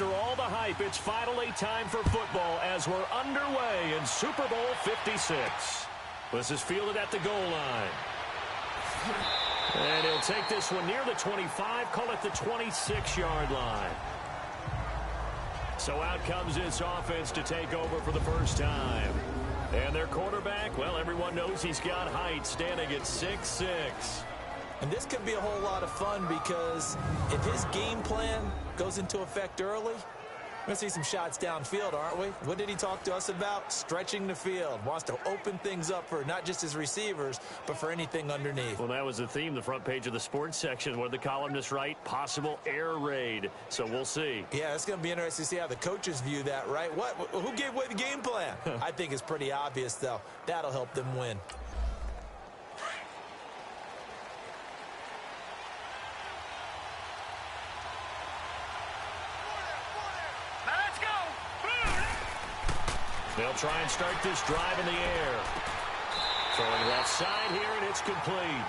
after all the hype, it's finally time for football as we're underway in Super Bowl 56. This is fielded at the goal line. And he'll take this one near the 25, call it the 26-yard line. So out comes this offense to take over for the first time. And their quarterback, well, everyone knows he's got height, standing at 6'6". And this could be a whole lot of fun because if his game plan goes into effect early, we're going to see some shots downfield, aren't we? What did he talk to us about? Stretching the field. Wants to open things up for not just his receivers, but for anything underneath. Well, that was the theme, the front page of the sports section. What did the columnists write? Possible air raid. So we'll see. Yeah, it's going to be interesting to see how the coaches view that, right? Who gave away the game plan? I think it's pretty obvious, though. That'll help them win. They'll try and start this drive in the air. Throwing left side here, and it's complete.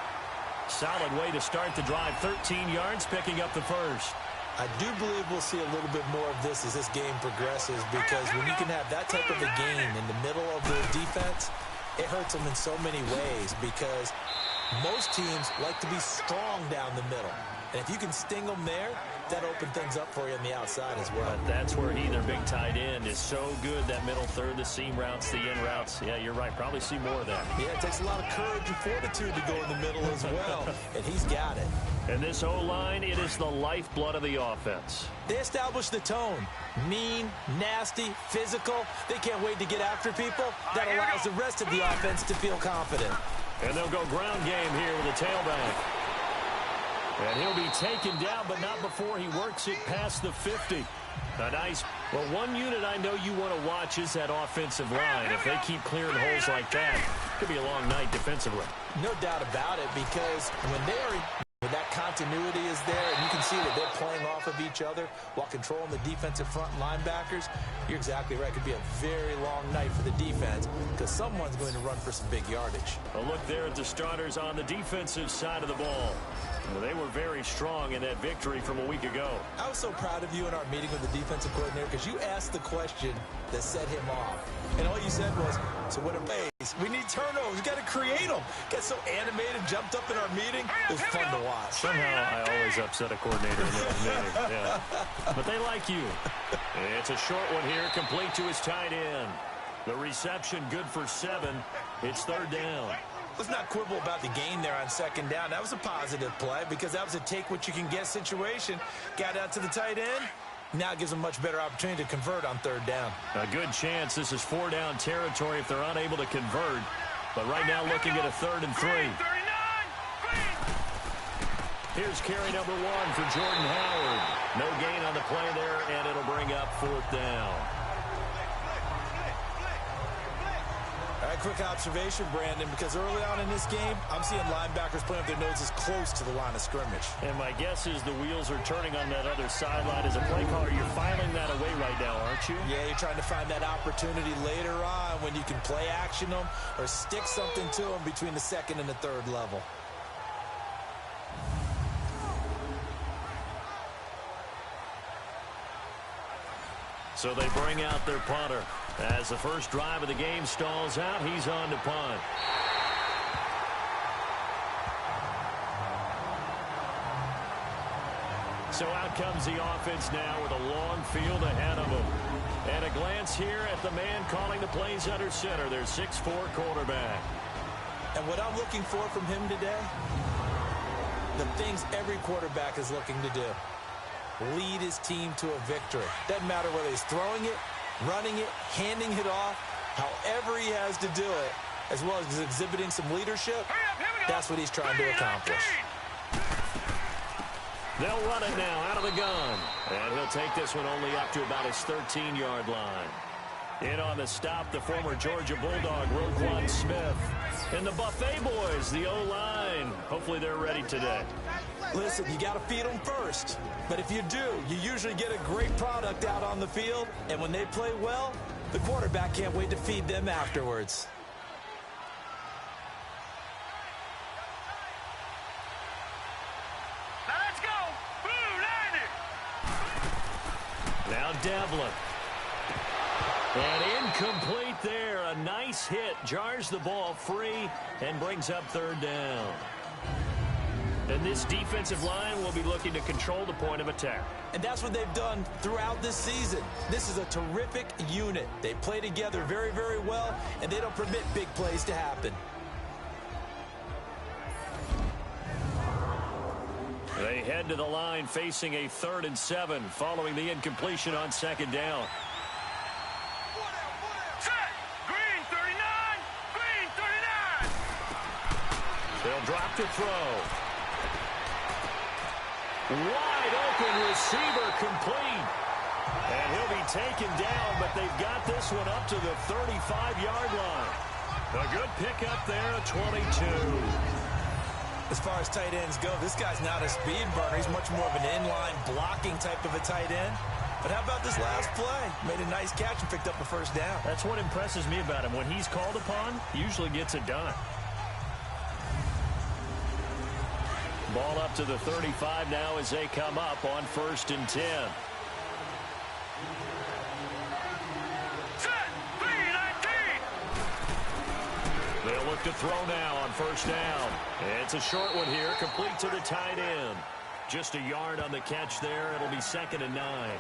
Solid way to start the drive. 13 yards, picking up the first. I do believe we'll see a little bit more of this as this game progresses, because when you can have that type of a game in the middle of the defense, it hurts them in so many ways, because most teams like to be strong down the middle. And if you can sting them there, that opens things up for you on the outside as well. But that's where he, their big tight end, is so good. That middle third, the seam routes, the in routes. Yeah, you're right. Probably see more of that. Yeah, it takes a lot of courage and fortitude to go in the middle as well. And he's got it. And this O-line, it is the lifeblood of the offense. They establish the tone. Mean, nasty, physical. They can't wait to get after people. That allows the rest of the offense to feel confident. And they'll go ground game here with a tailback. And he'll be taken down, but not before he works it past the 50. A nice, well, one unit I know you want to watch is that offensive line. If they keep clearing holes like that, it could be a long night defensively. No doubt about it, because when that continuity is there, and you can see that they're playing off of each other while controlling the defensive front linebackers, you're exactly right. It could be a very long night for the defense because someone's going to run for some big yardage. A look there at the starters on the defensive side of the ball. Well, they were very strong in that victory from a week ago. I was so proud of you in our meeting with the defensive coordinator because you asked the question that set him off. And all you said was, so what are plays? We need turnovers. We got to create them. Got so animated, jumped up in our meeting. It was fun to watch. Somehow I always upset a coordinator in the meeting. Yeah. But they like you. It's a short one here, complete to his tight end. The reception good for 7. It's third down. Let's not quibble about the gain there on second down. That was a positive play because that was a take-what-you-can-get situation. Got out to the tight end. Now it gives them a much better opportunity to convert on third down. A good chance this is 4-down territory if they're unable to convert. But right now looking at a 3rd and 3. Here's carry number 1 for Jordan Howard. No gain on the play there, and it'll bring up 4th down. All right, quick observation, Brandon, because early on in this game, I'm seeing linebackers playing with their noses close to the line of scrimmage. And my guess is the wheels are turning on that other sideline. As a play caller, you're filing that away right now, aren't you? Yeah, you're trying to find that opportunity later on when you can play action them or stick something to them between the 2nd and the 3rd level. So they bring out their punter. As the first drive of the game stalls out, he's on to punt. So out comes the offense now with a long field ahead of them. And a glance here at the man calling the plays under center, their 6'4" quarterback. And what I'm looking for from him today, the things every quarterback is looking to do. Lead his team to a victory. Doesn't matter whether he's throwing it, running it, handing it off, however he has to do it, as well as exhibiting some leadership, that's what he's trying to accomplish. They'll run it now out of the gun. And he'll take this one only up to about his 13-yard line. In on the stop, the former Georgia Bulldog, Roquan Smith. And the Buffet boys, the O-line. Hopefully they're ready today. Listen, you got to feed them first. But if you do, you usually get a great product out on the field. And when they play well, the quarterback can't wait to feed them afterwards. Now Devlin. And incomplete there. A nice hit. Jars the ball free and brings up third down. And this defensive line will be looking to control the point of attack. And that's what they've done throughout this season. This is a terrific unit. They play together very, very well, and they don't permit big plays to happen. They head to the line facing a 3rd and 7 following the incompletion on 2nd down. Green 39! Green 39! They'll drop to throw. Wide open receiver complete. And he'll be taken down, but they've got this one up to the 35-yard line. A good pickup there, a 22. As far as tight ends go, this guy's not a speed burner. He's much more of an inline blocking type of a tight end. But how about this last play? Made a nice catch and picked up a first down. That's what impresses me about him. When he's called upon, he usually gets it done. Ball up to the 35 now as they come up on 1st and 10. Set! 319! They'll look to throw now on 1st down. It's a short one here, complete to the tight end. Just a yard on the catch there. It'll be 2nd and 9.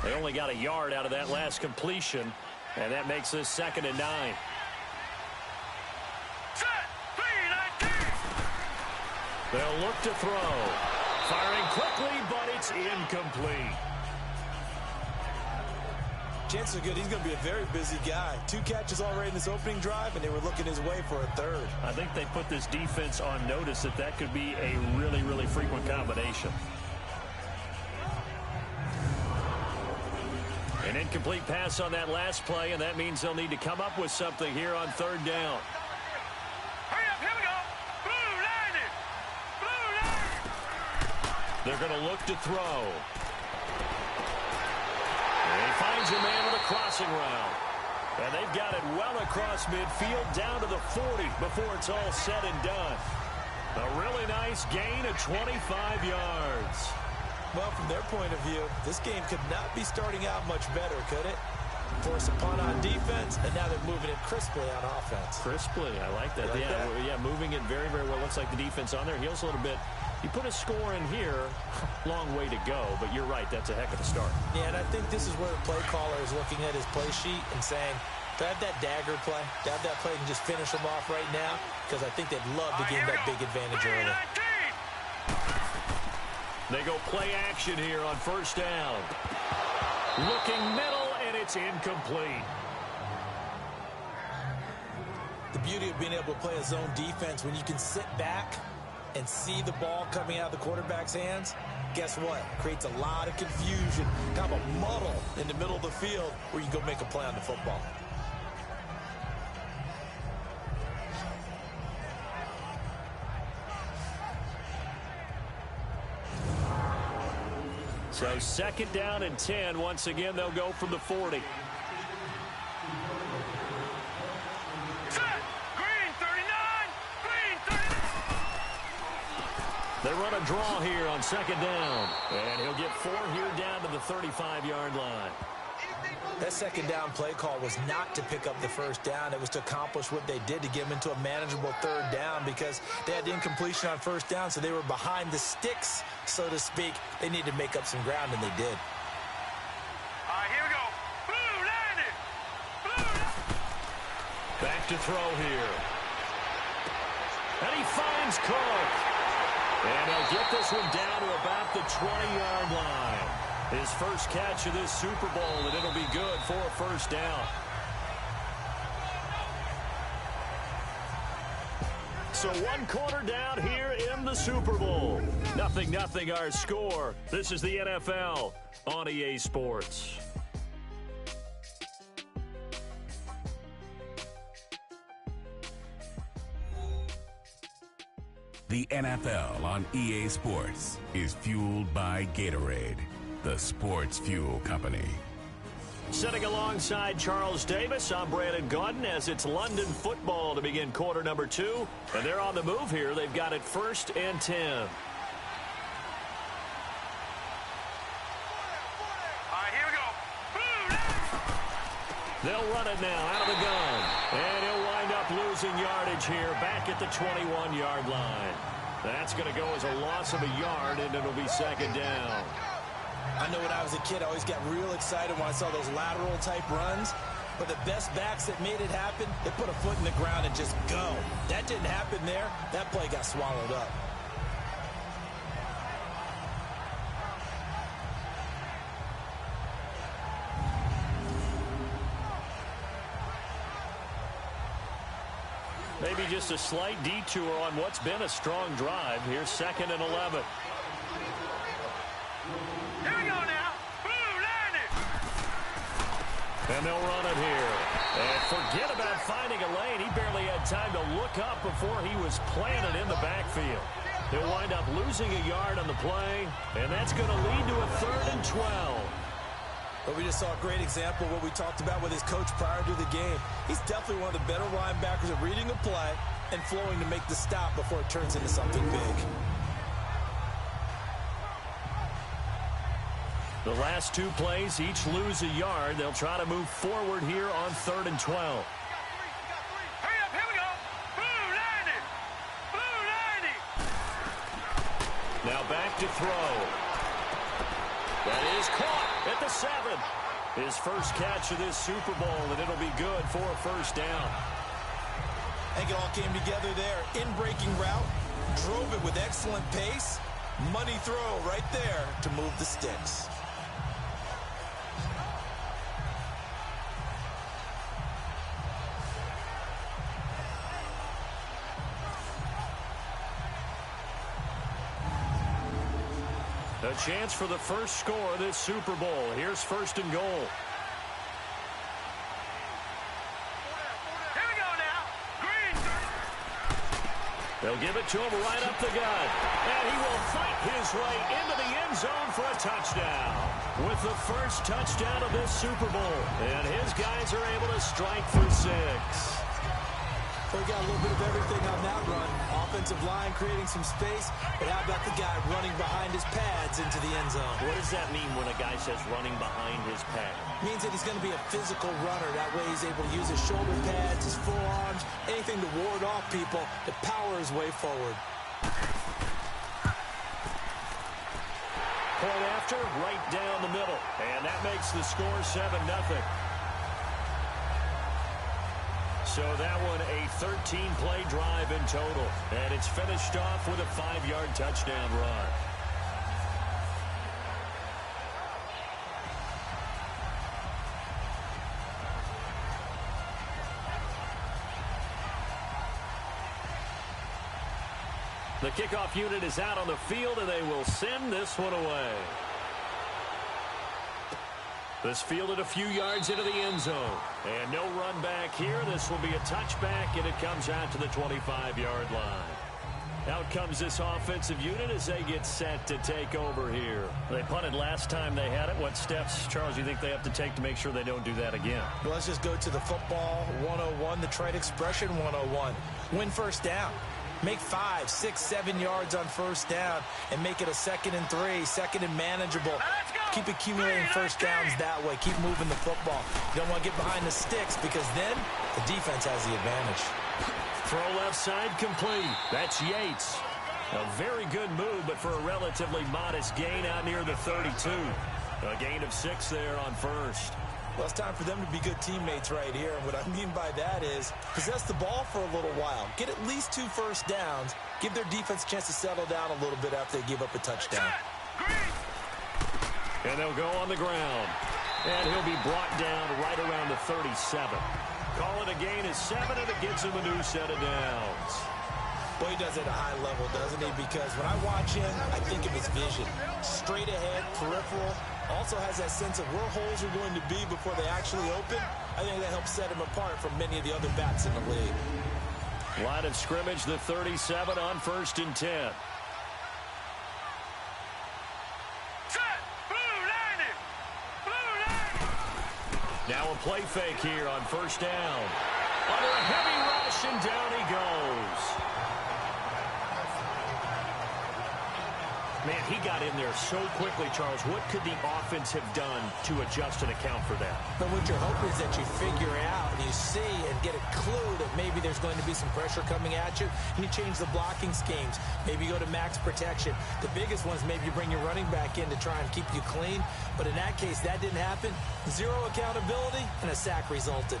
They only got a yard out of that last completion, and that makes this 2nd and 9. They'll look to throw. Firing quickly, but it's incomplete. Chances are good he's going to be a very busy guy. 2 catches already in this opening drive, and they were looking his way for a 3rd. I think they put this defense on notice that could be a really, really frequent combination. An incomplete pass on that last play, and that means they'll need to come up with something here on 3rd down. They're going to look to throw. And he finds a man with a crossing route. And they've got it well across midfield down to the 40 before it's all said and done. A really nice gain of 25 yards. Well, from their point of view, this game could not be starting out much better, could it? Force a punt on defense, and now they're moving it crisply on offense. Crisply, I like that. Yeah, moving it very, very well. Looks like the defense on there heals a little bit. You put a score in here, long way to go, but you're right, that's a heck of a start. Yeah, and I think this is where the play caller is looking at his play sheet and saying, do I have that dagger play? Do I have that play and just finish them off right now? Because I think they'd love to gain that big advantage early. They go play action here on 1st down. Looking middle, and it's incomplete. The beauty of being able to play a zone defense when you can sit back and see the ball coming out of the quarterback's hands, guess what? Creates a lot of confusion, kind of a muddle in the middle of the field where you go make a play on the football. So 2nd down and 10. Once again, they'll go from the 40. They run a draw here on 2nd down. And he'll get 4 here down to the 35-yard line. That 2nd down play call was not to pick up the 1st down. It was to accomplish what they did, to get them into a manageable 3rd down, because they had incompletion on 1st down, so they were behind the sticks, so to speak. They needed to make up some ground, and they did. All right, here we go. Blue landed. Back to throw here. And he finds Cook. And he'll get this one down to about the 20-yard line. His first catch of this Super Bowl, and it'll be good for a 1st down. So 1 quarter down here in the Super Bowl. 0-0 our score. This is the NFL on EA Sports. The NFL on EA Sports is fueled by Gatorade, the sports fuel company. Sitting alongside Charles Davis, I'm Brandon Gaudin as it's London football to begin quarter number 2. And they're on the move here. They've got it 1st and 10. They'll run it now out of the gun. And he'll wind up losing yardage here back at the 21-yard line. That's going to go as a loss of a yard, and it'll be second down. I know when I was a kid, I always got real excited when I saw those lateral-type runs. But the best backs that made it happen, they put a foot in the ground and just go. That didn't happen there. That play got swallowed up. Maybe just a slight detour on what's been a strong drive. Here's 2nd and 11. Here we go now. Boom, line it. And they'll run it here. And forget about finding a lane. He barely had time to look up before he was planted in the backfield. He'll wind up losing a yard on the play, and that's going to lead to a 3rd and 12. But we just saw a great example of what we talked about with his coach prior to the game. He's definitely one of the better linebackers at reading a play and flowing to make the stop before it turns into something big. The last 2 plays each lose a yard. They'll try to move forward here on 3rd and 12. Hurry up, here we go. Boom, line it. Boom, line it. Now back to throw. That is caught at the 7. His first catch of this Super Bowl, and it'll be good for a first down. I think it all came together there. In-breaking route, drove it with excellent pace. Money throw right there to move the sticks. A chance for the first score of this Super Bowl. Here's 1st and goal. Here we go now. Green. They'll give it to him right up the gut. And he will fight his way into the end zone for a touchdown. With the first touchdown of this Super Bowl. And his guys are able to strike for 6. We got a little bit of everything on that run. Offensive line creating some space, but how about the guy running behind his pads into the end zone? What does that mean when a guy says running behind his pad? Means that he's going to be a physical runner. That way he's able to use his shoulder pads, his forearms, anything to ward off people to power his way forward. Point after, right down the middle. And that makes the score 7-0. So that one a 13-play drive in total. And it's finished off with a 5-yard touchdown run. The kickoff unit is out on the field, and they will send this one away. This fielded a few yards into the end zone. And no run back here. This will be a touchback, and it comes out to the 25-yard line. Out comes this offensive unit as they get set to take over here. They punted last time they had it. What steps, Charles, do you think they have to take to make sure they don't do that again? Well, let's just go to the football 101, the trade expression 101. Win first down. Make 5, 6, 7 yards on first down and make it a 2nd and 3, 2nd and manageable. Keep accumulating first downs that way. Keep moving the football. You don't want to get behind the sticks because then the defense has the advantage. Throw left side complete. That's Yates. A very good move, but for a relatively modest gain out near the 32. A gain of 6 there on first. Well, it's time for them to be good teammates right here. And what I mean by that is possess the ball for a little while. Get at least 2 first downs. Give their defense a chance to settle down a little bit after they give up a touchdown. And they'll go on the ground. And he'll be brought down right around the 37. Call it a gain of 7, and it gets him a new set of downs. Well, he does it at a high level, doesn't he? Because when I watch him, I think of his vision. Straight ahead, peripheral. Also has that sense of where holes are going to be before they actually open. I think that helps set him apart from many of the other backs in the league. Line of scrimmage, the 37 on 1st and 10. Now a play fake here on first down. Under a heavy rush, and down he goes. Man, he got in there so quickly, Charles. What could the offense have done to adjust and account for that? But what you're hoping is that you figure out, you see, and get a clue that maybe there's going to be some pressure coming at you, and you change the blocking schemes. Maybe you go to max protection. The biggest one is maybe you bring your running back in to try and keep you clean. But in that case, that didn't happen. Zero accountability, and a sack resulted.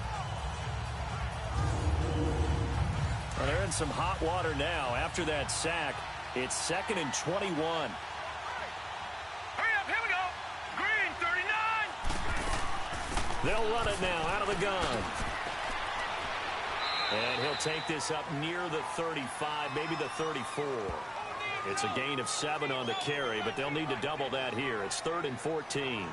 Well, they're in some hot water now. After that sack, it's 2nd and 21. Hurry up, here we go. Green, 39. They'll run it now out of the gun. And he'll take this up near the 35, maybe the 34. It's a gain of 7 on the carry, but they'll need to double that here. It's 3rd and 14.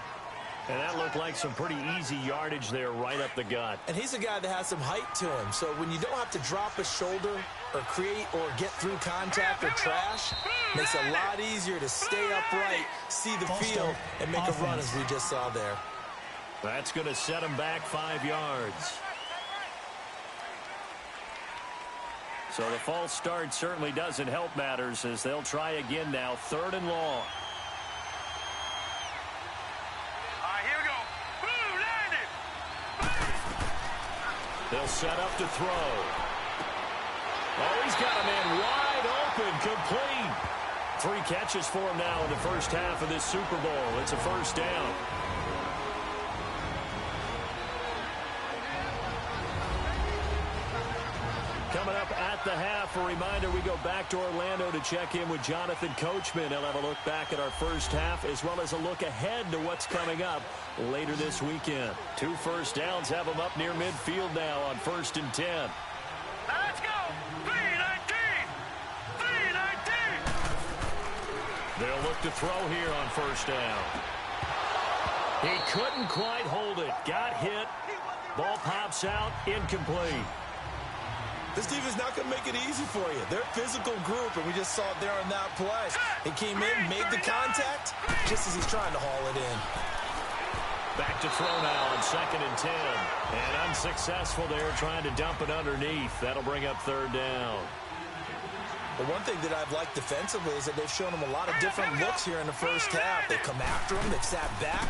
And that looked like some pretty easy yardage there right up the gut. And he's a guy that has some height to him. So when you don't have to drop a shoulder or create or get through contact or trash, makes it a lot easier to stay upright, see the field, and make a run as we just saw there. That's going to set him back 5 yards. So the false start certainly doesn't help matters as they'll try again now. 3rd and long. They'll set up to throw. Oh, he's got a man wide open, complete. 3 catches for him now in the first half of this Super Bowl. It's a first down. Coming up at the half, a reminder, we go back to Orlando to check in with Jonathan Coachman. He'll have a look back at our first half as well as a look ahead to what's coming up later this weekend. 2 first downs have them up near midfield now on 1st and 10. Let's go. 3-19. 3-19. They'll look to throw here on 1st down. He couldn't quite hold it. Got hit. Ball pops out. Incomplete. This defense not going to make it easy for you. They're a physical group, and we just saw it there on that play. He came in, made the contact, just as he's trying to haul it in. Back to throw now on 2nd and 10. And unsuccessful there, trying to dump it underneath. That'll bring up 3rd down. But one thing that I've liked defensively is that they've shown him a lot of different looks here in the first half. They come after him. They've sat back.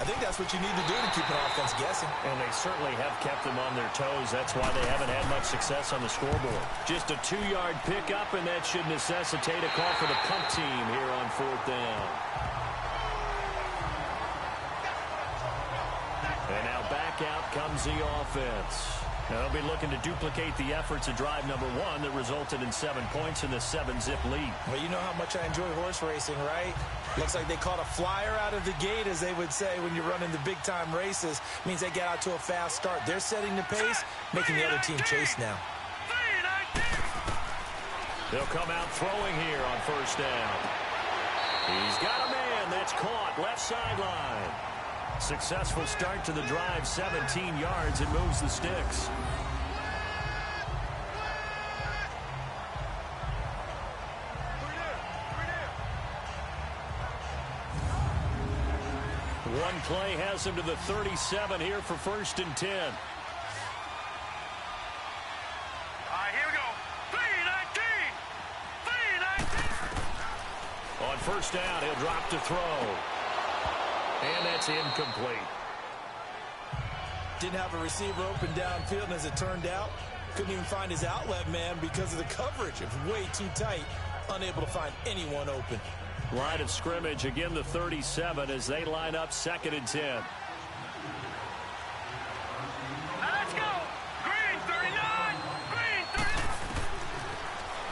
I think that's what you need to do to keep an offense guessing. And they certainly have kept them on their toes. That's why they haven't had much success on the scoreboard. Just a 2-yard pickup, and that should necessitate a call for the punt team here on 4th down. And now back out comes the offense. Now they'll be looking to duplicate the efforts of drive number 1 that resulted in 7 points in the 7-zip lead. Well, you know how much I enjoy horse racing, right? Looks like they caught a flyer out of the gate, as they would say when you're running the big-time races. Means they get out to a fast start. They're setting the pace, making the other team chase now. They'll come out throwing here on 1st down. He's got a man that's caught left sideline. Successful start to the drive, 17 yards. It moves the sticks. One play has him to the 37 here for 1st and 10. All right, here we go. 3-19. 3-19. On 1st down, he'll drop to throw. And that's incomplete. Didn't have a receiver open downfield, and as it turned out, couldn't even find his outlet man because of the coverage. It was way too tight, unable to find anyone open. Line of scrimmage, again the 37 as they line up 2nd and 10. Let's go. Green, 39. Green, 39.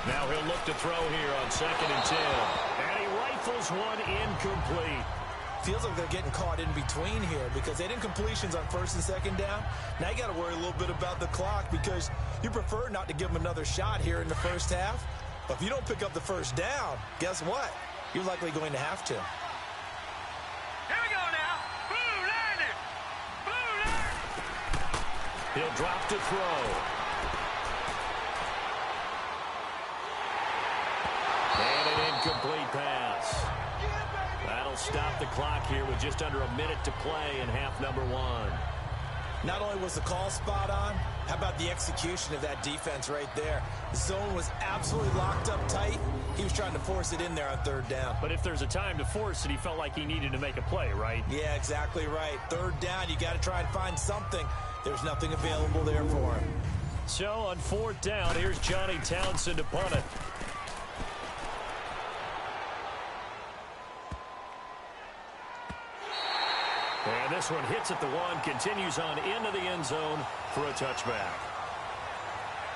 Now he'll look to throw here on 2nd and 10. And he rifles one incomplete. Feels like they're getting caught in between here because they didn't completions on 1st and 2nd down. Now you got to worry a little bit about the clock because you prefer not to give them another shot here in the first half. But if you don't pick up the 1st down, guess what? You're likely going to have to. Here we go now. Blue 90. Blue 90. He'll drop to throw. And an incomplete pass. That'll stop the clock here with just under a minute to play in half number 1. Not only was the call spot on, how about the execution of that defense right there? The zone was absolutely locked up tight. He was trying to force it in there on third down. But if there's a time to force it, he felt like he needed to make a play, right? Yeah, exactly right. Third down, you got to try and find something. There's nothing available there for him. So on fourth down, here's Johnny Townsend to punt it. And this one hits at the one, continues on into the end zone for a touchback.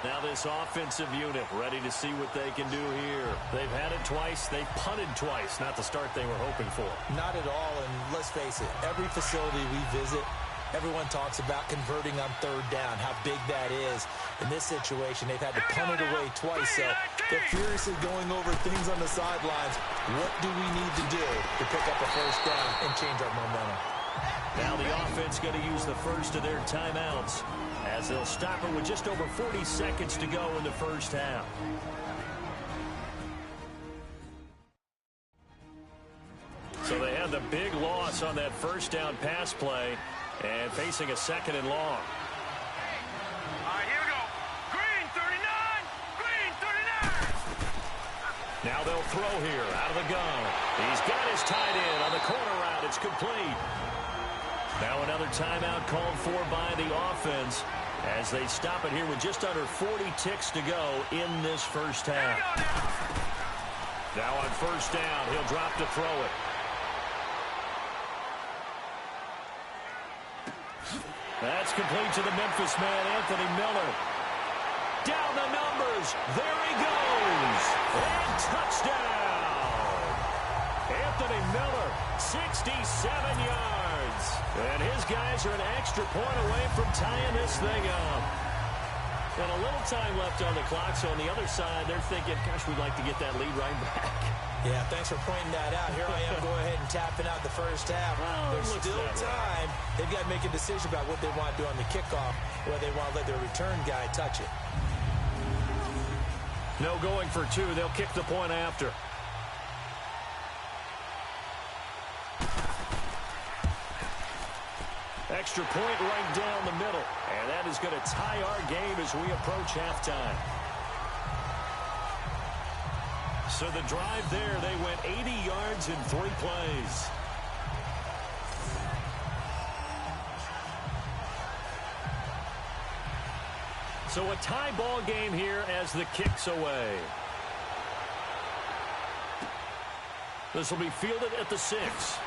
Now this offensive unit ready to see what they can do here. They've had it twice. They've punted twice. Not the start they were hoping for. Not at all, and let's face it, every facility we visit, everyone talks about converting on third down, how big that is. In this situation, they've had to punt it away twice, so they're furiously going over things on the sidelines. What do we need to do to pick up a first down and change our momentum? Now the offense going to use the first of their timeouts as they'll stop it with just over 40 seconds to go in the first half. So they had the big loss on that first down pass play and facing a second and long. All right, here we go. Green 39. Green 39. Now they'll throw here out of the gun. He's got his tight end on the corner route. It's complete. Now another timeout called for by the offense as they stop it here with just under 40 ticks to go in this first half. Now on first down, he'll drop to throw it. That's complete to the Memphis man, Anthony Miller. Down the numbers. There he goes. And touchdown. Anthony Miller, 67 yards. And his guys are an extra point away from tying this thing up. And a little time left on the clock, so on the other side, they're thinking, gosh, we'd like to get that lead right back. Yeah, thanks for pointing that out. Here I am going ahead and tapping out the first half. Well, There's still time. They've got to make a decision about what they want to do on the kickoff, whether they want to let their return guy touch it. No going for two. They'll kick the point after. Extra point right down the middle. And that is going to tie our game as we approach halftime. So the drive there, they went 80 yards in 3 plays. So a tie ball game here as the kick's away. This will be fielded at the 6.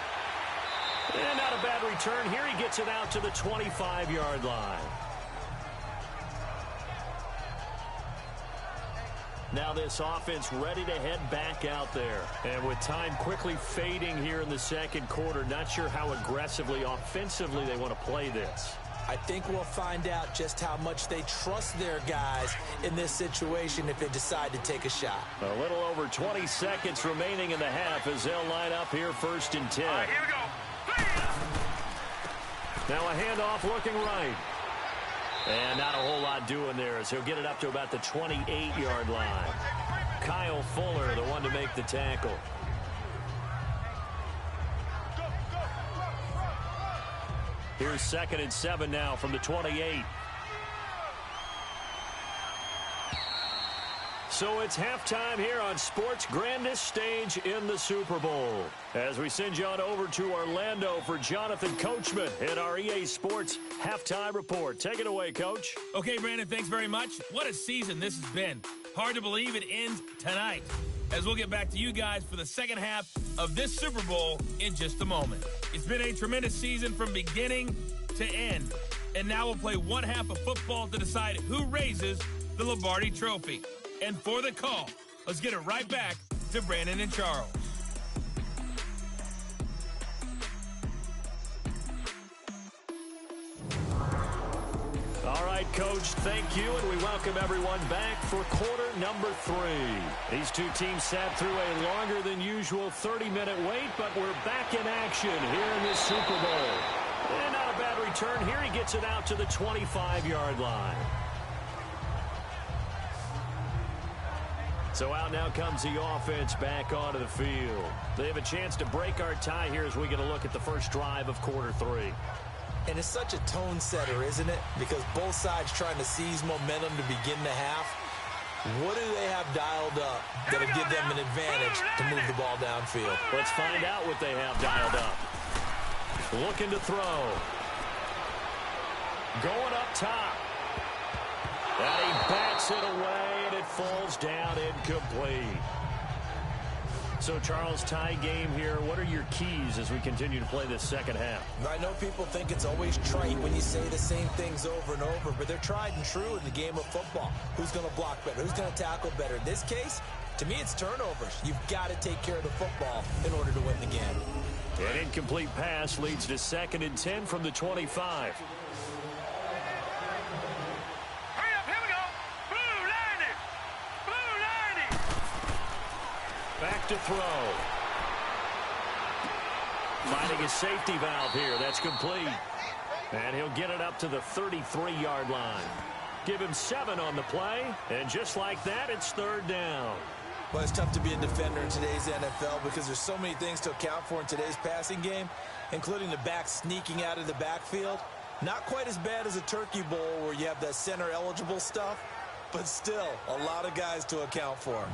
And not a bad return. Here he gets it out to the 25-yard line. Now this offense ready to head back out there. And with time quickly fading here in the second quarter, not sure how aggressively, offensively they want to play this. I think we'll find out just how much they trust their guys in this situation if they decide to take a shot. A little over 20 seconds remaining in the half as they'll line up here first and 10. All right, here we go. Now a handoff looking right. And not a whole lot doing there as he'll get it up to about the 28-yard line. Kyle Fuller, the one to make the tackle. Here's 2nd and 7 now from the 28. So it's halftime here on sports' grandest stage in the Super Bowl. As we send you on over to Orlando for Jonathan Coachman in our EA Sports Halftime Report. Take it away, Coach. Okay, Brandon, thanks very much. What a season this has been. Hard to believe it ends tonight, as we'll get back to you guys for the second half of this Super Bowl in just a moment. It's been a tremendous season from beginning to end, and now we'll play one half of football to decide who raises the Lombardi Trophy. And for the call, let's get it right back to Brandon and Charles. All right, Coach, thank you, and we welcome everyone back for quarter number 3. These two teams sat through a longer than usual 30-minute wait, but we're back in action here in this Super Bowl. And not a bad return. Here he gets it out to the 25-yard line. So out now comes the offense back onto the field. They have a chance to break our tie here as we get a look at the first drive of quarter 3. And it's such a tone setter, isn't it? Because both sides trying to seize momentum to begin the half. What do they have dialed up that'll give them an advantage to move the ball downfield? Let's find out what they have dialed up. Looking to throw. Going up top. And he bats it away, and it falls down incomplete. So, Charles, tie game here. What are your keys as we continue to play this second half? I know people think it's always trite when you say the same things over and over, but they're tried and true in the game of football. Who's going to block better? Who's going to tackle better? In this case, to me, it's turnovers. You've got to take care of the football in order to win the game. An incomplete pass leads to 2nd and 10 from the 25. Back to throw. Finding a safety valve here. That's complete. And he'll get it up to the 33-yard line. Give him 7 on the play. And just like that, it's 3rd down. Well, it's tough to be a defender in today's NFL because there's so many things to account for in today's passing game, including the back sneaking out of the backfield. Not quite as bad as a Turkey Bowl where you have that center-eligible stuff, but still a lot of guys to account for.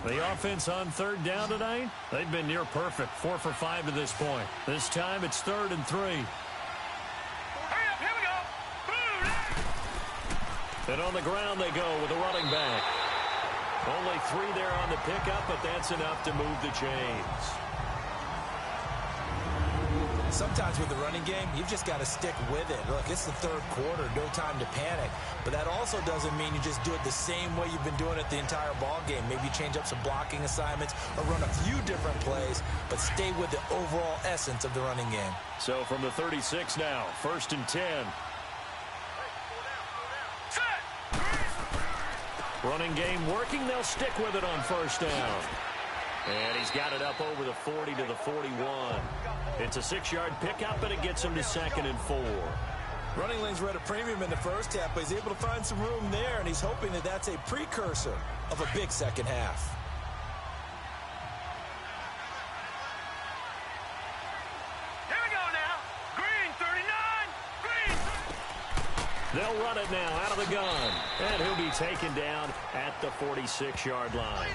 The offense on 3rd down tonight, they've been near perfect. 4 for 5 to this point. This time it's 3rd and 3. Hurry up, here we go. And on the ground they go with the running back. Only 3 there on the pickup, but that's enough to move the chains. Sometimes with the running game, you've just got to stick with it. Look, it's the 3rd quarter, no time to panic. But that also doesn't mean you just do it the same way you've been doing it the entire ball game. Maybe change up some blocking assignments or run a few different plays, but stay with the overall essence of the running game. So from the 36 now, 1st and 10. Running game working, they'll stick with it on 1st down. And he's got it up over the 40 to the 41. It's a 6-yard pickup, and it gets him to 2nd and 4. Running lanes were at a premium in the first half, but he's able to find some room there, and he's hoping that that's a precursor of a big second half. Here we go now. Green, 39. Green. They'll run it now out of the gun. And he'll be taken down at the 46-yard line.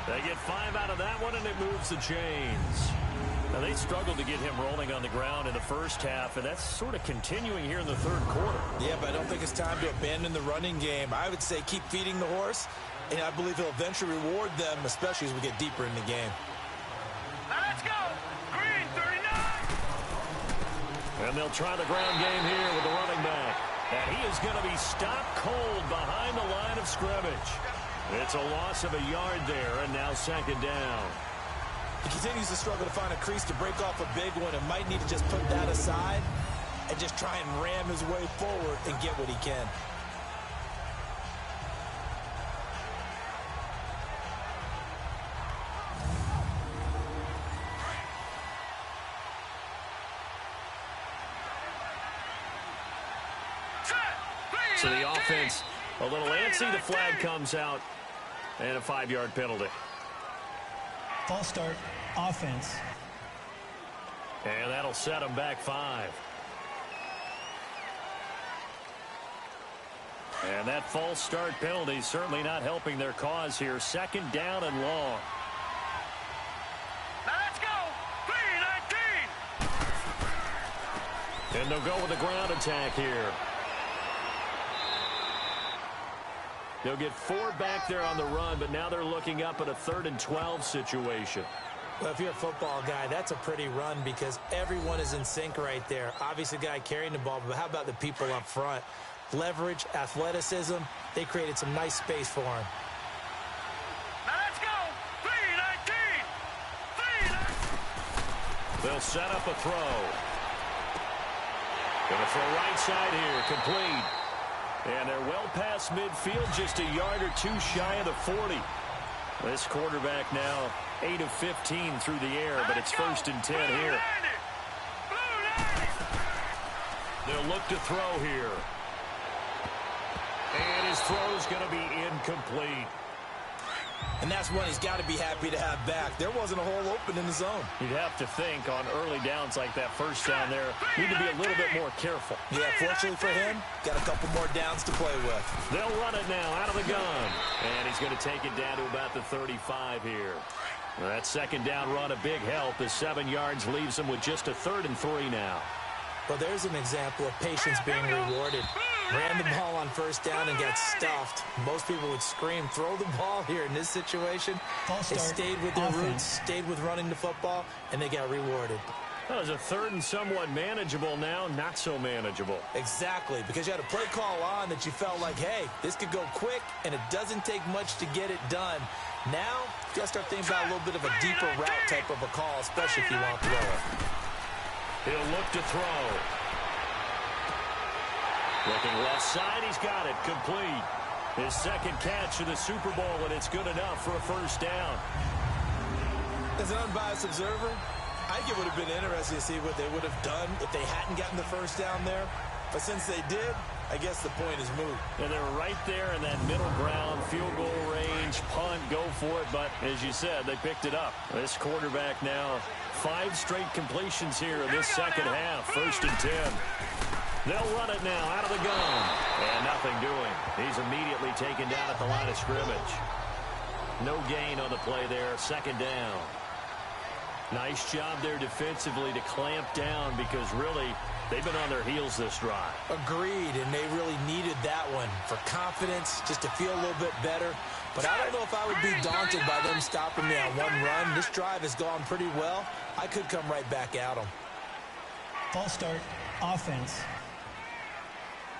They get 5 out of that one, and it moves the chains. Now, they struggled to get him rolling on the ground in the first half, and that's sort of continuing here in the 3rd quarter. Yeah, but I don't think it's time to abandon the running game. I would say keep feeding the horse, and I believe he'll eventually reward them, especially as we get deeper in the game. Now let's go. Green, 39. And they'll try the ground game here with the running back. And he is going to be stopped cold behind the line of scrimmage. It's a loss of a yard there, and now 2nd down. He continues to struggle to find a crease to break off a big one and might need to just put that aside and just try and ram his way forward and get what he can. So the offense a little antsy. The flag comes out and a 5-yard penalty. False start, offense. And that'll set them back 5. And that false start penalty certainly not helping their cause here. 2nd down and long. Now let's go. 3-19. And they'll go with the ground attack here. They'll get 4 back there on the run, but now they're looking up at a 3rd and 12 situation. Well, if you're a football guy, that's a pretty run because everyone is in sync right there. Obviously, the guy carrying the ball, but how about the people up front? Leverage, athleticism, they created some nice space for him. Now let's go. 3-19. They'll set up a throw. Going to throw right side here, complete. And they're well past midfield, just a yard or 2 shy of the 40. This quarterback now 8 of 15 through the air, but it's 1st and 10 here. They'll look to throw here. And his throw is going to be incomplete. And that's one he's got to be happy to have back. There wasn't a hole open in the zone. You'd have to think on early downs like that first down there, need to be a little bit more careful. Yeah, fortunately for him, got a couple more downs to play with. They'll run it now out of the gun. And he's going to take it down to about the 35 here. That second down run, a big help. The 7 yards leaves him with just a 3rd and 3 now. Well, there's an example of patience being rewarded. Ran the ball on first down and got stuffed. Most people would scream, throw the ball here in this situation. They stayed with their roots, stayed with running the football, and they got rewarded. That was a 3rd and somewhat manageable now, not so manageable. Exactly, because you had a play call on that you felt like, hey, this could go quick, and it doesn't take much to get it done. Now, you got to start thinking about a little bit of a deeper route type of a call, especially if you want to throw it. He'll look to throw. Looking left side, he's got it, complete. His second catch of the Super Bowl, and it's good enough for a first down. As an unbiased observer, I think it would have been interesting to see what they would have done if they hadn't gotten the first down there. But since they did, I guess the point is moot. And they're right there in that middle ground, field goal range, punt, go for it. But as you said, they picked it up. This quarterback now, 5 straight completions here in this second half. 1st and 10. They'll run it now out of the gun. And nothing doing. He's immediately taken down at the line of scrimmage. No gain on the play there. 2nd down. Nice job there defensively to clamp down because really they've been on their heels this drive. Agreed, and they really needed that one for confidence, just to feel a little bit better. But I don't know if I would be daunted by them stopping me on one run. This drive has gone pretty well. I could come right back at them. False start, offense.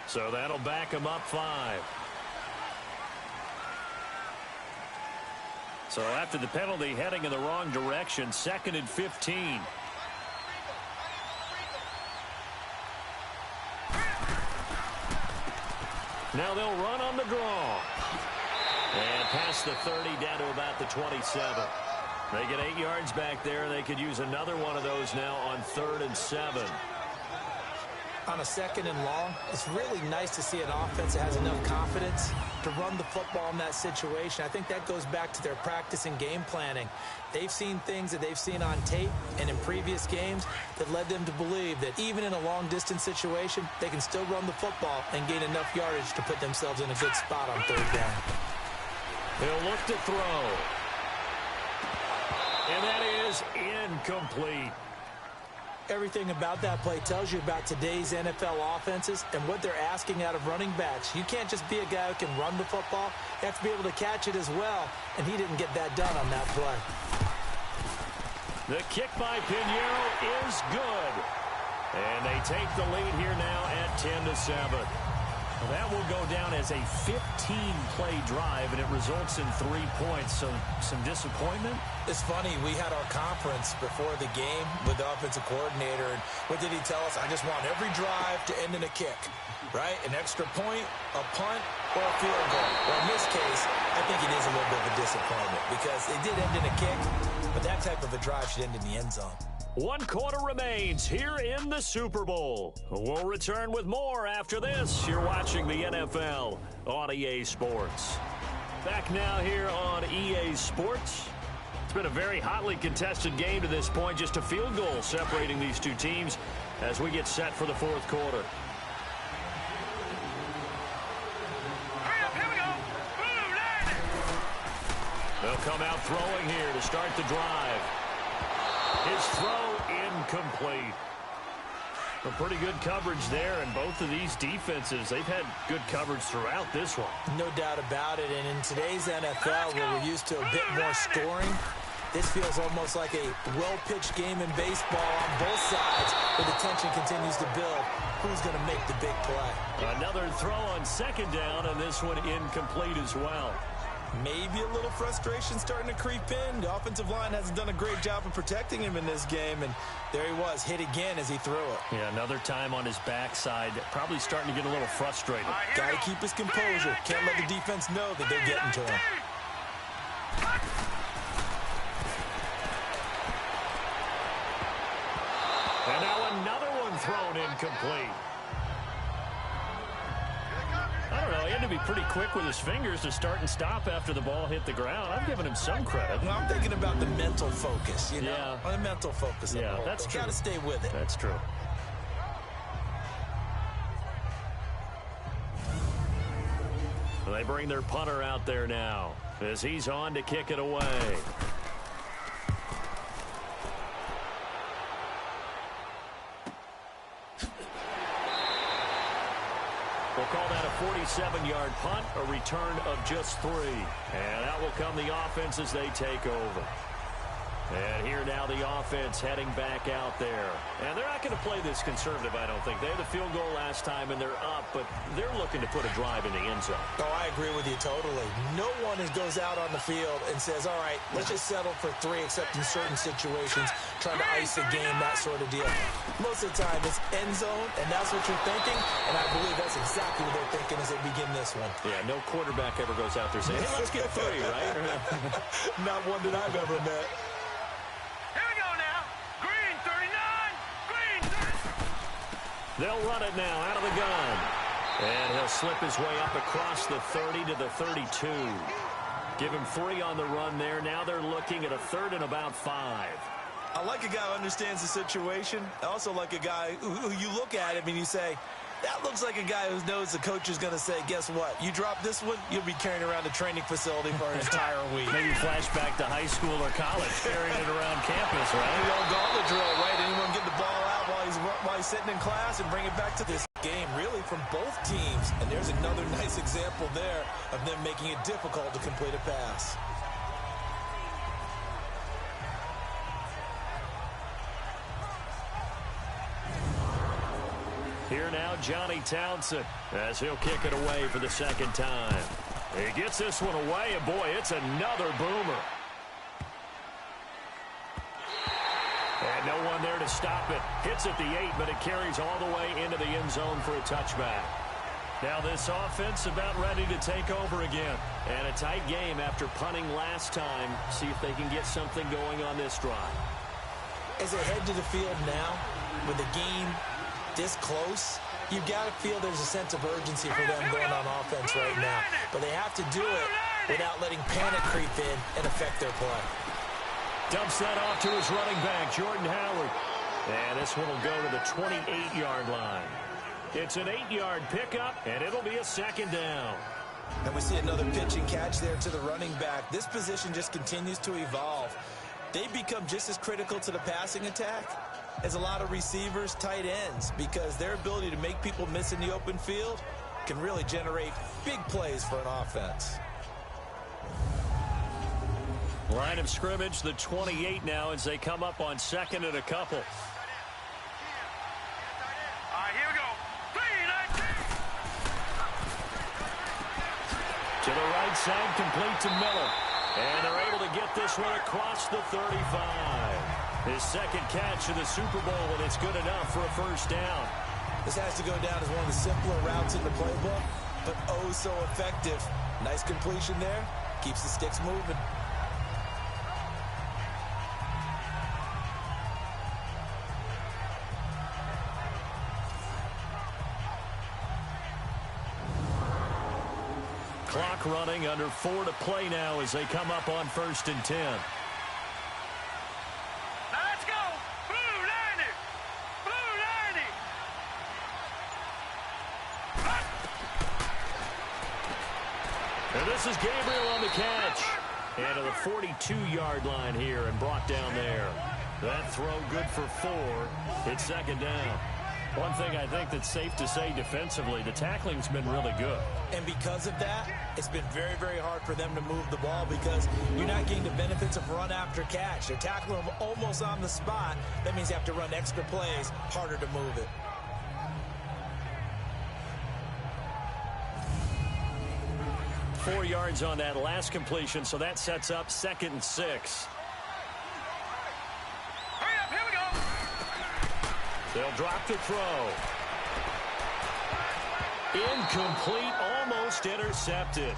So that'll back him up 5. So after the penalty, heading in the wrong direction, 2nd and 15. Now they'll run on the draw. And past the 30 down to about the 27. They get 8 yards back there. They could use another one of those now on 3rd and 7. On a 2nd and long, it's really nice to see an offense that has enough confidence to run the football in that situation. I think that goes back to their practice and game planning. They've seen things that they've seen on tape and in previous games that led them to believe that even in a long-distance situation, they can still run the football and gain enough yardage to put themselves in a good spot on 3rd down. He'll look to throw. And that is incomplete. Everything about that play tells you about today's NFL offenses and what they're asking out of running backs. You can't just be a guy who can run the football. You have to be able to catch it as well, and he didn't get that done on that play. The kick by Pinheiro is good. And they take the lead here now at 10-7. Well, that will go down as a 15-play drive, and it results in 3 points. So some disappointment? It's funny, we had our conference before the game with the offensive coordinator, and what did he tell us? I just want every drive to end in a kick, right? An extra point, a punt, or a field goal. Well, in this case, I think it is a little bit of a disappointment because it did end in a kick, but that type of a drive should end in the end zone. 1 quarter remains here in the Super Bowl. We'll return with more after this. You're watching the NFL on EA Sports. Back now here on EA Sports. It's been a very hotly contested game to this point. Just a field goal separating these two teams as we get set for the 4th quarter. Here we go. Boom, landed. They'll come out throwing here to start the drive. His throw incomplete. A pretty good coverage there, and both of these defenses, they've had good coverage throughout this one. No doubt about it, and in today's NFL, where we're used to a bit more scoring, this feels almost like a well-pitched game in baseball on both sides, where the tension continues to build. Who's going to make the big play? Another throw on 2nd down, and this one incomplete as well. Maybe a little frustration starting to creep in. The offensive line hasn't done a great job of protecting him in this game, and there he was, hit again as he threw it. Yeah, another time on his backside, probably starting to get a little frustrated. Got to keep his composure. Can't let the defense know that they're getting to him. And now another one thrown incomplete. I don't know, he had to be pretty quick with his fingers to start and stop after the ball hit the ground. I'm giving him some credit. Well, I'm thinking about the mental focus, you know? Yeah. The mental focus. Yeah, that's true. Got to stay with it. That's true. They bring their punter out there now as he's on to kick it away. We'll call that a 47-yard punt, a return of just 3. And out will come the offense as they take over. And here now the offense heading back out there. And they're not going to play this conservative, I don't think. They had the field goal last time, and they're up, but they're looking to put a drive in the end zone. Oh, I agree with you totally. No one goes out on the field and says, all right, let's just settle for 3, except in certain situations, trying to ice a game, that sort of deal. Most of the time, it's end zone, and that's what you're thinking, and I believe that's exactly what they're thinking as they begin this one. Yeah, no quarterback ever goes out there saying, hey, let's get 3, right? Not one that I've ever met. They'll run it now out of the gun. And he'll slip his way up across the 30 to the 32. Give him 3 on the run there. Now they're looking at a 3rd and about 5. I like a guy who understands the situation. I also like a guy who you look at him and you say, that looks like a guy who knows the coach is going to say, guess what? You drop this one, you'll be carrying around the training facility for an entire week. Maybe flashback to high school or college, carrying it around campus, right? The old gauntlet drill, right? Anyone get the ball out while he's sitting in class and bring it back to this game, really, from both teams. And there's another nice example there of them making it difficult to complete a pass. Here now, Johnny Townsend, as he'll kick it away for the 2nd time. He gets this one away, and boy, it's another boomer. And no one there to stop it. Hits at the 8, but it carries all the way into the end zone for a touchback. Now this offense about ready to take over again. And a tight game after punting last time. See if they can get something going on this drive. As they head to the field now, with the game this close, you've got to feel there's a sense of urgency for them going on offense right now. But they have to do it without letting panic creep in and affect their play. Dumps that off to his running back, Jordan Howard. And this one will go to the 28-yard line. It's an 8-yard pickup, and it'll be a 2nd down. And we see another pitch and catch there to the running back. This position just continues to evolve. They become just as critical to the passing attack as a lot of receivers, tight ends, because their ability to make people miss in the open field can really generate big plays for an offense. Line of scrimmage, the 28 now as they come up on 2nd and a couple. All right, here we go. 3, 19. To the right side, complete to Miller. And they're able to get this one across the 35. His 2nd catch of the Super Bowl, and it's good enough for a 1st down. This has to go down as one of the simpler routes in the playbook, but oh so effective. Nice completion there. Keeps the sticks moving. Clock running, under 4 to play now as they come up on 1st and 10. Now let's go. Blue 90. Blue 90. And this is Gabriel on the catch. And to the 42-yard line here and brought down there. That throw good for 4. It's 2nd down. One thing I think that's safe to say defensively, the tackling's been really good. And because of that, it's been very, very hard for them to move the ball because you're not getting the benefits of run after catch. They're tackling them almost on the spot. That means you have to run extra plays, harder to move it. Four yards on that last completion, so that sets up 2nd and 6. Hurry up, here we go. They'll drop the throw. Incomplete, almost intercepted.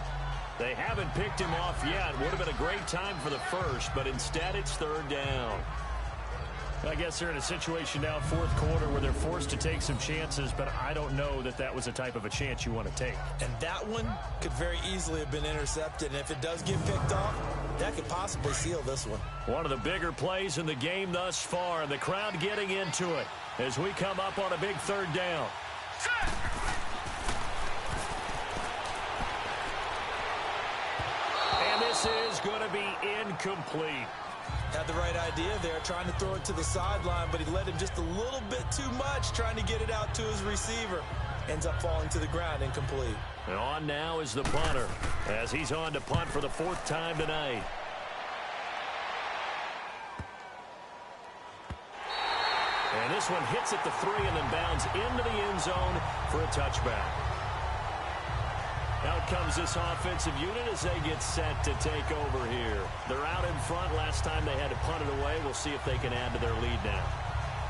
They haven't picked him off yet. Would have been a great time for the 1st, but instead it's 3rd down. I guess they're in a situation now, fourth quarter, where they're forced to take some chances, but I don't know that that was the type of a chance you want to take. And that one could very easily have been intercepted, and if it does get picked off, that could possibly seal this one. One of the bigger plays in the game thus far, and the crowd getting into it as we come up on a big third down. And this is going to be incomplete. Had the right idea there, trying to throw it to the sideline, but he led him just a little bit too much, trying to get it out to his receiver. Ends up falling to the ground, incomplete. And on now is the punter, as he's on to punt for the fourth time tonight. And this one hits at the 3 and then bounds into the end zone for a touchback. Out comes this offensive unit as they get set to take over here. They're out in front. Last time they had to punt it away. We'll see if they can add to their lead now.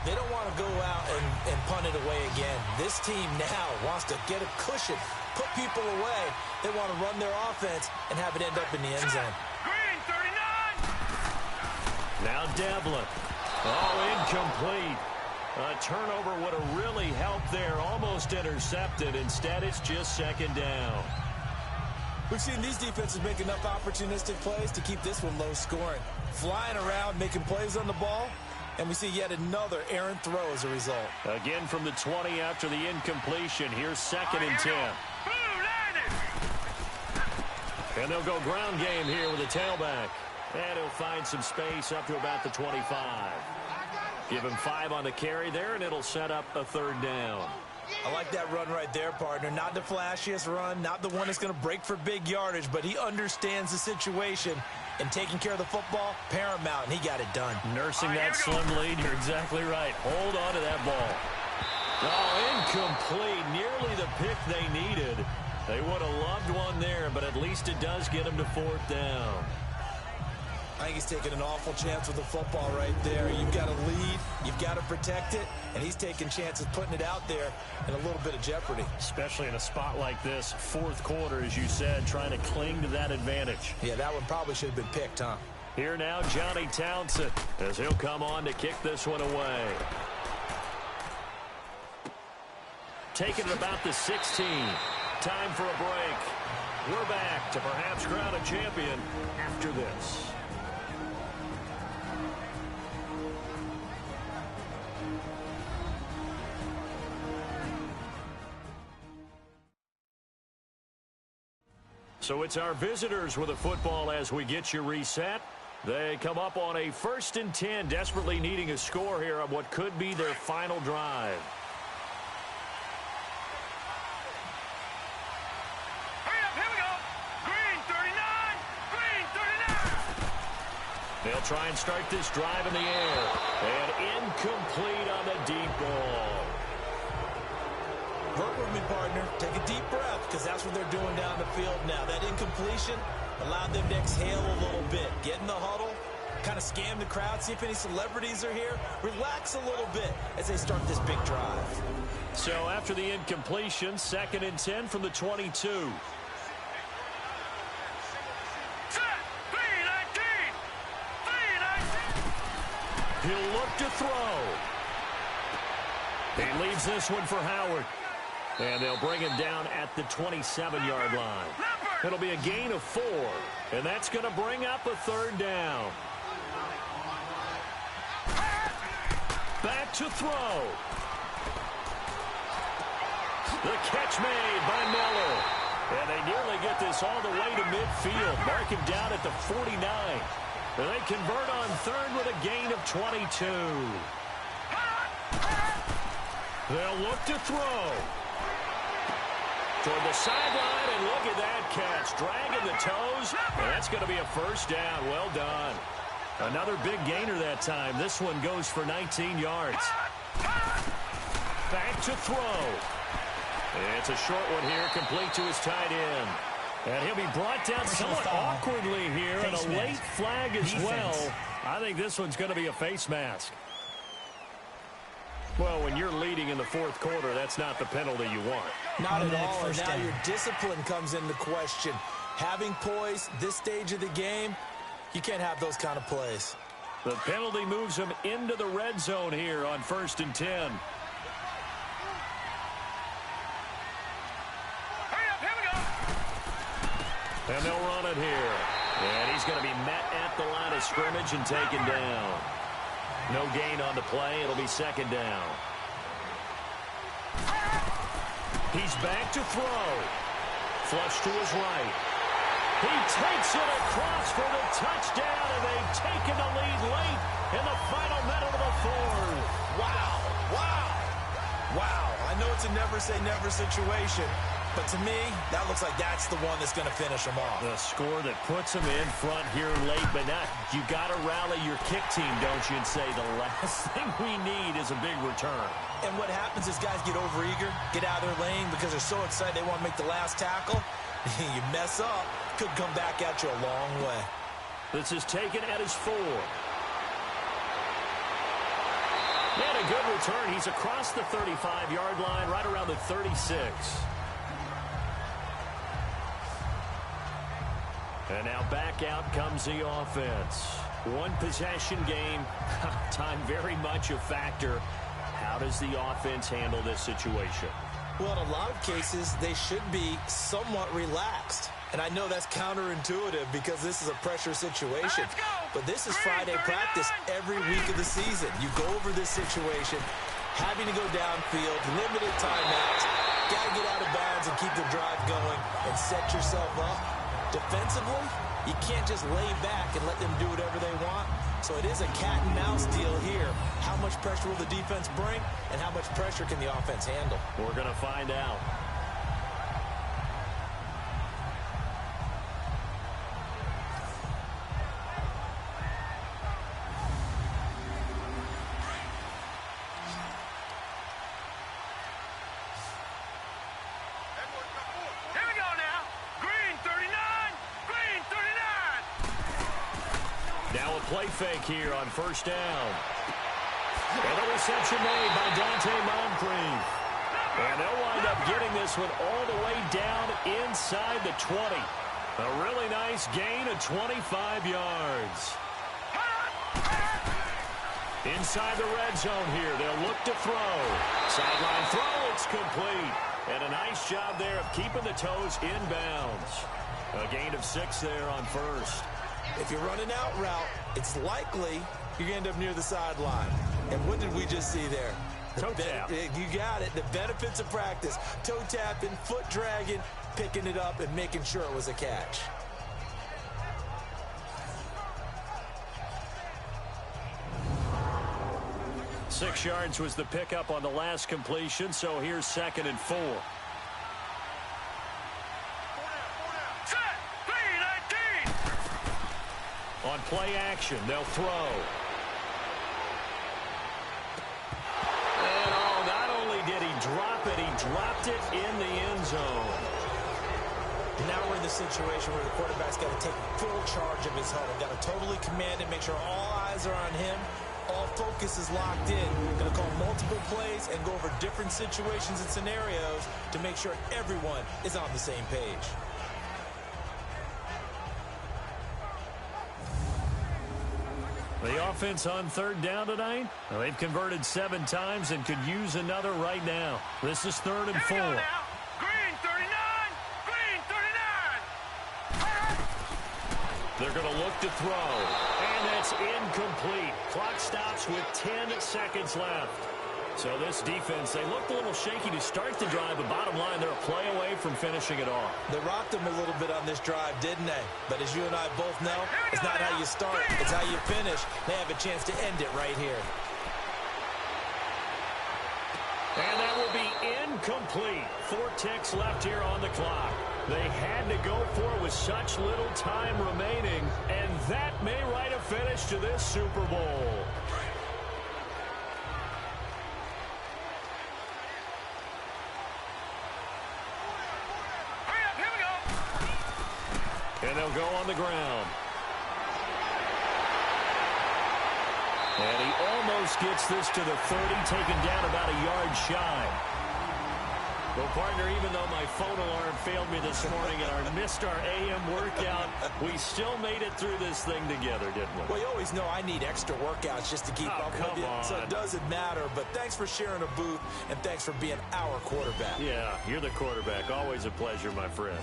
They don't want to go out and punt it away again. This team now wants to get a cushion, put people away. They want to run their offense and have it end up in the end zone. Green, 39. Now Devlin. Oh, incomplete. A turnover would have really helped there. Almost intercepted. Instead, it's just second down. We've seen these defenses make enough opportunistic plays to keep this one low scoring. Flying around, making plays on the ball, and we see yet another errant throw as a result. Again from the 20 after the incompletion. Here's second and 10. And they'll go ground game here with a tailback. And he'll find some space up to about the 25. Give him 5 on the carry there, and it'll set up a third down. I like that run right there, partner. Not the flashiest run, not the one that's going to break for big yardage, but he understands the situation, and taking care of the football, paramount, and he got it done. Nursing that slim lead, you're exactly right. Hold on to that ball. Oh, incomplete. Nearly the pick they needed. They would have loved one there, but at least it does get them to fourth down. I think he's taking an awful chance with the football right there. You've got to lead, you've got to protect it, and he's taking chances putting it out there in a little bit of jeopardy. Especially in a spot like this, fourth quarter, as you said, trying to cling to that advantage. Yeah, that one probably should have been picked, huh? Here now, Johnny Townsend, as he'll come on to kick this one away. Taking it about the 16. Time for a break. We're back to perhaps crown a champion after this. So it's our visitors with a football as we get you reset. They come up on a 1st and 10, desperately needing a score here on what could be their final drive. Hurry up, here we go. Green, 39. Green, 39. They'll try and start this drive in the air. And incomplete on the deep ball. Work with me, partner. Take a deep breath, because that's what they're doing down the field now. That incompletion allowed them to exhale a little bit. Get in the huddle, kind of scan the crowd, see if any celebrities are here. Relax a little bit as they start this big drive. So after the incompletion, 2nd and 10 from the 22. Set. 319. 319. He'll look to throw. He leaves this one for Howard. And they'll bring him down at the 27-yard line. It'll be a gain of 4. And that's going to bring up a third down. Back to throw. The catch made by Miller. And they nearly get this all the way to midfield. Mark him down at the 49. And they convert on third with a gain of 22. They'll look to throw. Toward the sideline, and look at that catch. Dragging the toes, and that's going to be a first down. Well done. Another big gainer that time. This one goes for 19 yards. Back to throw. It's a short one here, complete to his tight end. And he'll be brought down somewhat awkwardly here, and a late flag as well. I think this one's going to be a face mask. Well, when you're leading in the fourth quarter, that's not the penalty you want. Not at all, and now your discipline comes into question. Having poise, this stage of the game, you can't have those kind of plays. The penalty moves him into the red zone here on 1st and 10. Hurry up, here we go. And they'll run it here. And he's going to be met at the line of scrimmage and taken down. No gain on the play. It'll be 2nd down. He's back to throw. Flush to his right. He takes it across for the touchdown, and they've taken the lead late in the final minute of the 4th. Wow. Wow. Wow. I know it's a never-say-never situation, but to me, that looks like that's the one that's going to finish them off. The score that puts him in front here late, but now you got to rally your kick team, don't you, and say the last thing we need is a big return. And what happens is guys get overeager, get out of their lane because they're so excited they want to make the last tackle. You mess up, could come back at you a long way. This is taken at his 4. And a good return. He's across the 35-yard line, right around the 36. And now back out comes the offense. One possession game. Time very much a factor. How does the offense handle this situation? Well, in a lot of cases, they should be somewhat relaxed. And I know that's counterintuitive because this is a pressure situation. But this is Friday practice every week of the season. You go over this situation, having to go downfield, limited timeouts, got to get out of bounds and keep the drive going and set yourself up. Defensively, you can't just lay back and let them do whatever they want. So it is a cat-and-mouse deal here. How much pressure will the defense bring, and how much pressure can the offense handle? We're going to find out. Here we go now. Green 39. Green 39. Now a play fake here on 1st down. And a reception made by Dante Moncrief. And they'll wind up getting this one all the way down inside the 20. A really nice gain of 25 yards. Inside the red zone here. They'll look to throw. Sideline throw. It's complete. And a nice job there of keeping the toes inbounds. A gain of 6 there on 1st. If you're running out route, it's likely you're going to end up near the sideline. And what did we just see there? Toe tap. You got it. The benefits of practice. Toe tapping, foot dragging, picking it up, and making sure it was a catch. Six yards was the pickup on the last completion, so here's 2nd and 4. Set. 3-19. On play action, they'll throw. And not only did he drop it, he dropped it in the end zone. Now we're in the situation where the quarterback's got to take full charge of his huddle. Got to totally command it, make sure all eyes are on him. All focus is locked in. Going to call multiple plays and go over different situations and scenarios to make sure everyone is on the same page. The offense on 3rd down tonight, well, they've converted 7 times and could use another right now. This is 3rd and 4. Here we go now. Green 39. Green 39. They're going to look to throw. And that's incomplete. Clock stops with 10 seconds left. So this defense, they looked a little shaky to start the drive, but bottom line, they're a play away from finishing it off. They rocked them a little bit on this drive, didn't they? But as you and I both know, it's not how you start, it's how you finish. They have a chance to end it right here. And that will be incomplete. 4 ticks left here on the clock. They had to go for it with such little time remaining, and that may write a finish to this Super Bowl. Hurry up, here we go. And they'll go on the ground. And he almost gets this to the 30, taken down about a yard shy. Well, partner, even though my phone alarm failed me this morning and I missed our AM workout, we still made it through this thing together, didn't we? Well, you always know I need extra workouts just to keep up with you, so it doesn't matter. But thanks for sharing a booth, and thanks for being our quarterback. Yeah, you're the quarterback. Always a pleasure, my friend.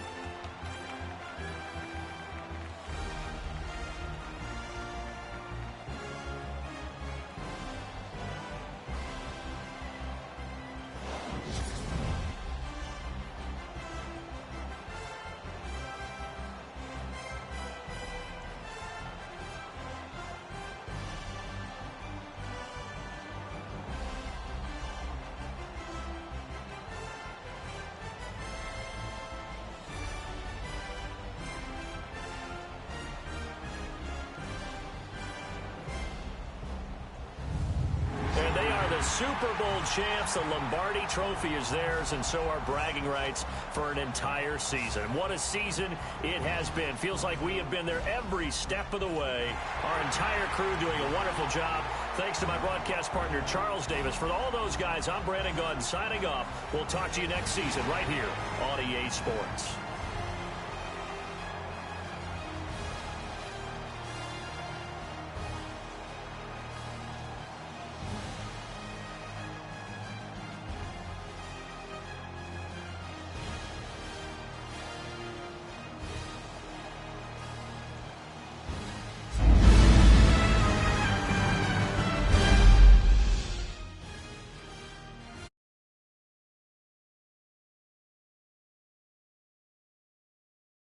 Super Bowl champs. The Lombardi Trophy is theirs, and so are bragging rights for an entire season. What a season it has been. Feels like we have been there every step of the way. Our entire crew doing a wonderful job. Thanks to my broadcast partner, Charles Davis. For all those guys, I'm Brandon Gaudin signing off. We'll talk to you next season right here on EA Sports.